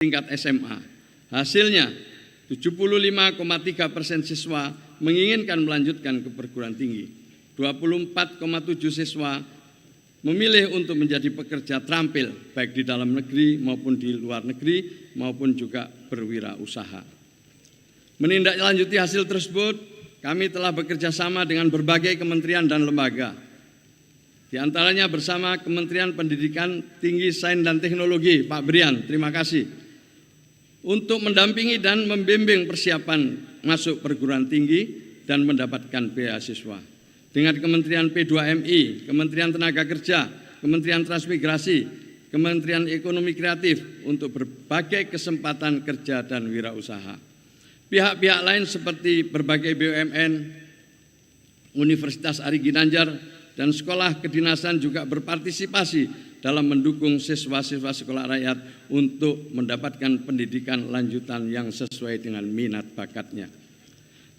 tingkat SMA. Hasilnya 75,3% siswa menginginkan melanjutkan ke perguruan tinggi. 24,7 siswa memilih untuk menjadi pekerja terampil baik di dalam negeri maupun di luar negeri maupun juga berwirausaha. Menindaklanjuti hasil tersebut, kami telah bekerja sama dengan berbagai kementerian dan lembaga. Di antaranya bersama Kementerian Pendidikan Tinggi, Sains dan Teknologi, Pak Brian, terima kasih, untuk mendampingi dan membimbing persiapan masuk perguruan tinggi dan mendapatkan beasiswa. Dengan Kementerian P2MI, Kementerian Tenaga Kerja, Kementerian Transmigrasi, Kementerian Ekonomi Kreatif untuk berbagai kesempatan kerja dan wirausaha. Pihak-pihak lain seperti berbagai BUMN, Universitas Ari Ginanjar, dan sekolah kedinasan juga berpartisipasi dalam mendukung siswa-siswa sekolah rakyat untuk mendapatkan pendidikan lanjutan yang sesuai dengan minat bakatnya.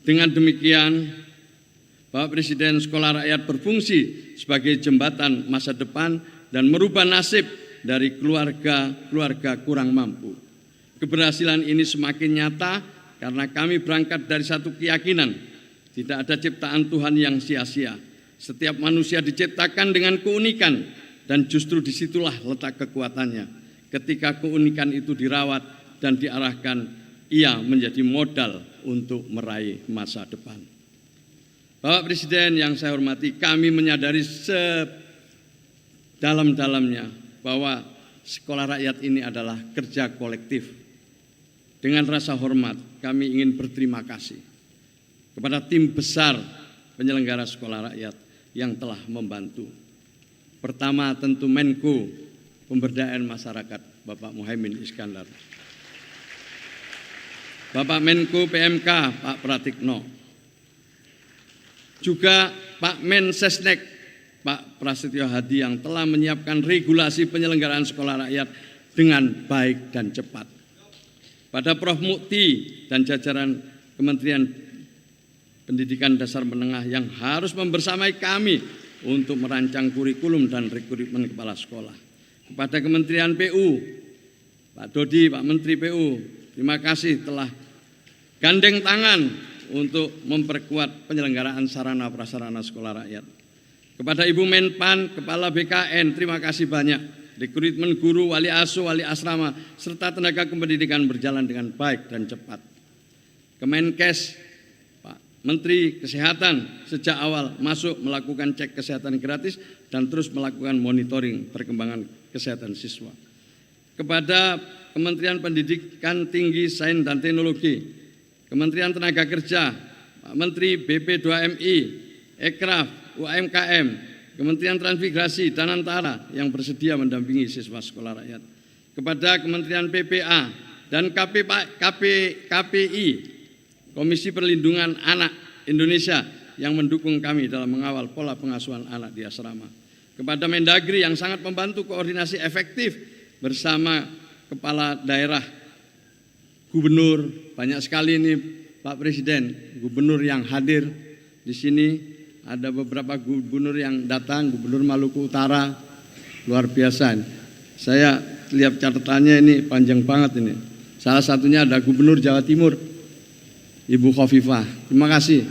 Dengan demikian, Bapak Presiden, sekolah rakyat berfungsi sebagai jembatan masa depan dan merubah nasib dari keluarga kurang mampu. Keberhasilan ini semakin nyata karena kami berangkat dari satu keyakinan, tidak ada ciptaan Tuhan yang sia-sia. Setiap manusia diciptakan dengan keunikan dan justru disitulah letak kekuatannya. Ketika keunikan itu dirawat dan diarahkan, ia menjadi modal untuk meraih masa depan. Bapak Presiden yang saya hormati, kami menyadari sedalam-dalamnya bahwa sekolah rakyat ini adalah kerja kolektif. Dengan rasa hormat, kami ingin berterima kasih kepada tim besar penyelenggara sekolah rakyat yang telah membantu. Pertama tentu Menko Pemberdayaan Masyarakat, Bapak Muhaimin Iskandar. Bapak Menko PMK, Pak Pratikno. Juga Pak Mensesnek, Pak Prasetyo Hadi yang telah menyiapkan regulasi penyelenggaraan sekolah rakyat dengan baik dan cepat. Pada Prof. Mukti dan jajaran Kementerian Pendidikan Dasar Menengah yang harus membersamai kami untuk merancang kurikulum dan rekrutmen kepala sekolah. Kepada Kementerian PU, Pak Dodi, Pak Menteri PU, terima kasih telah gandeng tangan untuk memperkuat penyelenggaraan sarana prasarana sekolah rakyat. Kepada Ibu Menpan, Kepala BKN, terima kasih banyak. Rekrutmen guru, wali asuh, wali asrama, serta tenaga kependidikan berjalan dengan baik dan cepat. Kemenkes, Pak Menteri Kesehatan sejak awal masuk melakukan cek kesehatan gratis dan terus melakukan monitoring perkembangan kesehatan siswa. Kepada Kementerian Pendidikan Tinggi, Sains dan Teknologi, Kementerian Tenaga Kerja, Pak Menteri BP2MI, Ekraf, UMKM, Kementerian Transmigrasi dan Antara yang bersedia mendampingi siswa sekolah rakyat. Kepada Kementerian PPA dan KPI, Komisi Perlindungan Anak Indonesia yang mendukung kami dalam mengawal pola pengasuhan anak di asrama. Kepada Mendagri yang sangat membantu koordinasi efektif bersama kepala daerah, gubernur, banyak sekali ini Pak Presiden, gubernur yang hadir di sini. Ada beberapa gubernur yang datang, Gubernur Maluku Utara, luar biasa. Saya lihat catatannya ini panjang banget ini. Salah satunya ada Gubernur Jawa Timur, Ibu Khofifah. Terima kasih.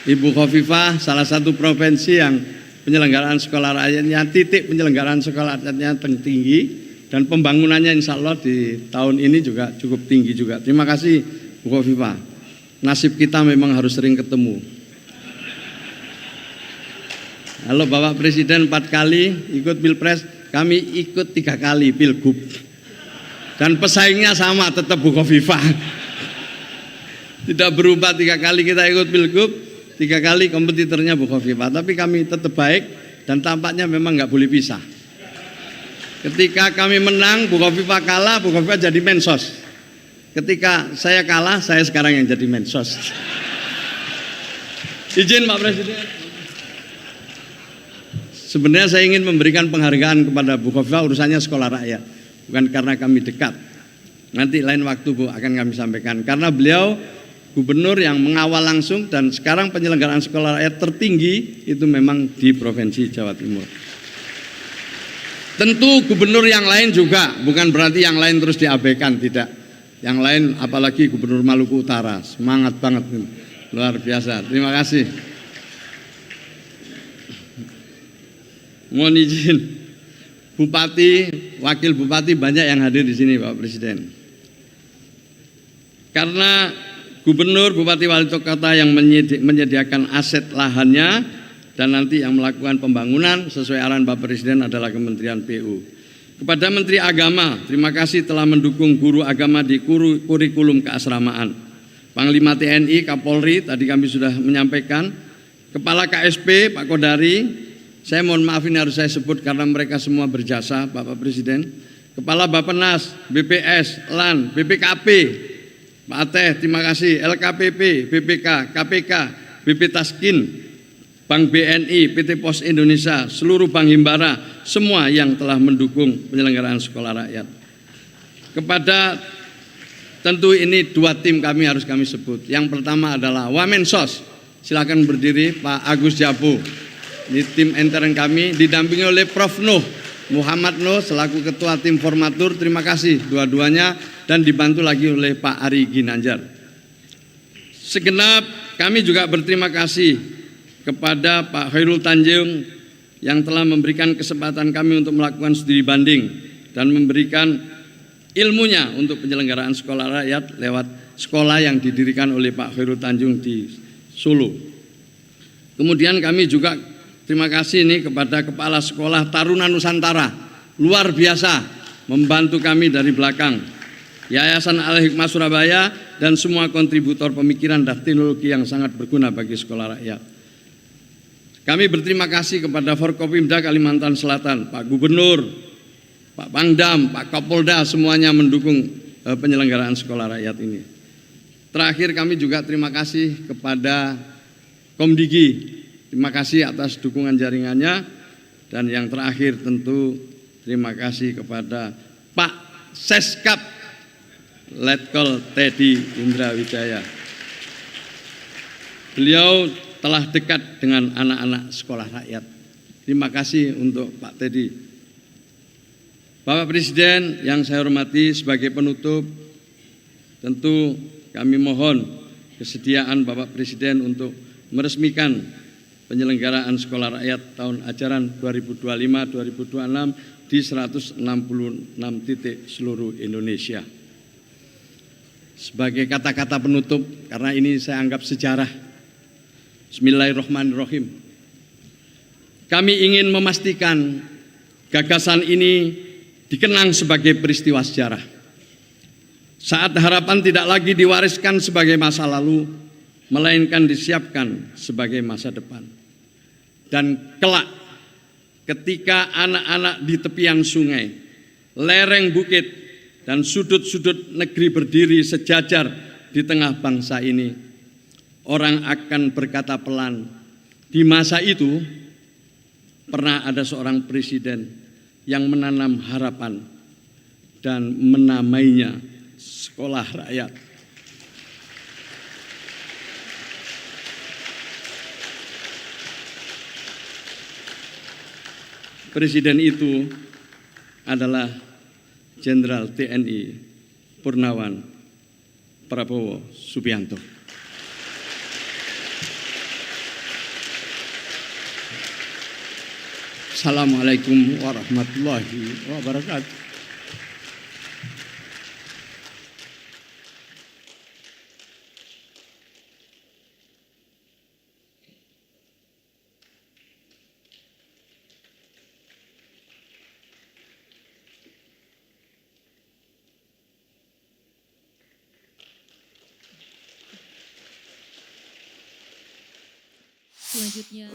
Ibu Khofifah salah satu provinsi yang penyelenggaraan sekolah rakyatnya, titik penyelenggaraan sekolah rakyatnya tinggi dan pembangunannya insya Allah di tahun ini juga cukup tinggi juga. Terima kasih Bu Khofifah. Nasib kita memang harus sering ketemu. Halo Bapak Presiden 4 kali ikut Pilpres, kami ikut 3 kali Pilgub. Dan pesaingnya sama, tetap Bu Khofifah. Tidak berubah 3 kali kita ikut Pilgub, 3 kali kompetitornya Bu Khofifah. Tapi kami tetap baik dan tampaknya memang nggak boleh pisah. Ketika kami menang, Bu Khofifah kalah, Bu Khofifah jadi Mensos. Ketika saya kalah, saya sekarang yang jadi Mensos. Izin Pak Presiden. Sebenarnya saya ingin memberikan penghargaan kepada Bu Khofifah urusannya sekolah rakyat. Bukan karena kami dekat. Nanti lain waktu Bu akan kami sampaikan. Karena beliau gubernur yang mengawal langsung dan sekarang penyelenggaraan sekolah rakyat tertinggi itu memang di Provinsi Jawa Timur. Tentu gubernur yang lain juga, bukan berarti yang lain terus diabaikan, tidak. Yang lain apalagi Gubernur Maluku Utara, semangat banget, luar biasa. Terima kasih. Mohon izin, Bupati, Wakil Bupati banyak yang hadir di sini, Pak Presiden. Karena Gubernur, Bupati, Wali Kota yang menyediakan aset lahannya dan nanti yang melakukan pembangunan sesuai arahan Bapak Presiden adalah Kementerian PU. Kepada Menteri Agama, terima kasih telah mendukung guru agama di kurikulum keasramaan. Panglima TNI, Kapolri, tadi kami sudah menyampaikan. Kepala KSP, Pak Kodari, saya mohon maaf ini harus saya sebut karena mereka semua berjasa, Bapak Presiden. Kepala Bappenas, BPS, LAN, BPKP, Pak Ateh, terima kasih. LKPP, BPK, KPK, BP Taskin, Bank BNI, PT Pos Indonesia, seluruh Bank Himbara, semua yang telah mendukung penyelenggaraan sekolah rakyat. Kepada tentu ini dua tim kami harus kami sebut. Yang pertama adalah Wamensos, silakan berdiri Pak Agus Jabu. Ini tim intern kami didampingi oleh Prof. Nuh, Muhammad Nuh selaku Ketua Tim Formatur, terima kasih dua-duanya dan dibantu lagi oleh Pak Ari Ginanjar. Segenap kami juga berterima kasih kepada Pak Khairul Tanjung yang telah memberikan kesempatan kami untuk melakukan studi banding dan memberikan ilmunya untuk penyelenggaraan sekolah rakyat lewat sekolah yang didirikan oleh Pak Khairul Tanjung di Solo. Kemudian kami juga terima kasih nih kepada Kepala Sekolah Taruna Nusantara, luar biasa membantu kami dari belakang. Yayasan Al-Hikmah Surabaya dan semua kontributor pemikiran dan teknologi yang sangat berguna bagi sekolah rakyat. Kami berterima kasih kepada Forkopimda Kalimantan Selatan, Pak Gubernur, Pak Pangdam, Pak Kapolda, semuanya mendukung penyelenggaraan sekolah rakyat ini. Terakhir kami juga terima kasih kepada Komdigi, terima kasih atas dukungan jaringannya. Dan yang terakhir tentu terima kasih kepada Pak Seskap, Letkol Teddy Indra Wijaya. Beliau telah dekat dengan anak-anak sekolah rakyat. Terima kasih untuk Pak Teddy. Bapak Presiden yang saya hormati, sebagai penutup, tentu kami mohon kesediaan Bapak Presiden untuk meresmikan penyelenggaraan sekolah rakyat tahun ajaran 2025-2026 di 166 titik seluruh Indonesia. Sebagai kata-kata penutup, karena ini saya anggap sejarah, Bismillahirrahmanirrahim. Kami ingin memastikan gagasan ini dikenang sebagai peristiwa sejarah. Saat harapan tidak lagi diwariskan sebagai masa lalu, melainkan disiapkan sebagai masa depan. Dan kelak ketika anak-anak di tepian sungai, lereng bukit, dan sudut-sudut negeri berdiri sejajar di tengah bangsa ini, orang akan berkata pelan, di masa itu pernah ada seorang presiden yang menanam harapan dan menamainya sekolah rakyat. Presiden itu adalah Jenderal TNI Purnawan Prabowo Subianto. Assalamualaikum warahmatullahi wabarakatuh. Selanjutnya